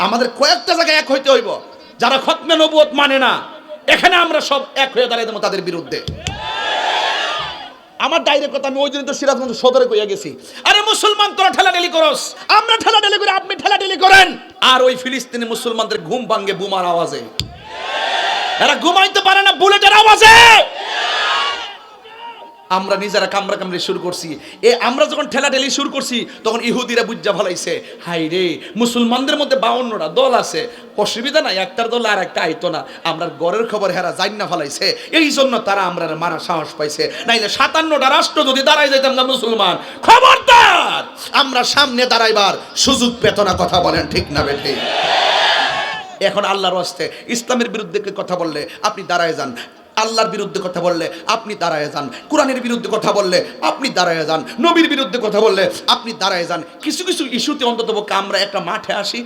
আমাদের কয়েকটা জায়গায় এক হইতে হইব। যারা খতমে নবুয়ত মানে না, এখানে আমরা সব এক হয়ে দাঁড়াই দেবো তাদের বিরুদ্ধে। আমার ডাইরেক্ট কথা, আমি ওই জন্য তো সিরাজগঞ্জ সদরে কইয়া গেছি, আরে মুসলমান তোরা ঠেলাঠেলি করস, আমরা ঠেলাঠেলি করি, আপনি ঠেলাঠেলি করেন। আর ওই ফিলিস্তিনি মুসলমানদের ঘুম ভাঙ্গে বোমার আওয়াজে, এরা ঘুমাইতে পারে না বুলেটের আওয়াজে। আমরা নিজেরা কামড়া কামড়ি শুরু করছি। আমরা যখন ঠেলাঠেলি শুরু করছি তখন ইহুদিরা বুঝা ফলাইছে, হাই রে মুসলমানদের মধ্যে 52টা দল আছে, অসুবিধা নাই, একটার দল আর একটা আইতো না, আমরা গড়ের খবর হেরা জাইন্না ফলাইছে, এই জন্য তারা আমরা মারা সাহস পাইছে। নাইলে 57টা রাষ্ট্র যদি দাঁড়াই যাইতাম না মুসলমান, খবরদার আমরা সামনে দাঁড়াইবার সুযোগ পেত না। কথা বলেন ঠিক না বেঠি? এখন আল্লাহর ওয়াস্তে ইসলামের বিরুদ্ধে কথা বললে আপনি দাঁড়ায় যান, আল্লাহর বিরুদ্ধে কথা বললে আপনি দাঁড়ায় যান, কোরআনের বিরুদ্ধে কথা বললে আপনি দাঁড়ায় যান, নবীর বিরুদ্ধে কথা বললে আপনি দাঁড়ায় যান। কিছু কিছু ইস্যুতে অন্ততপক্ষে আমরা একটা মাঠে আসি,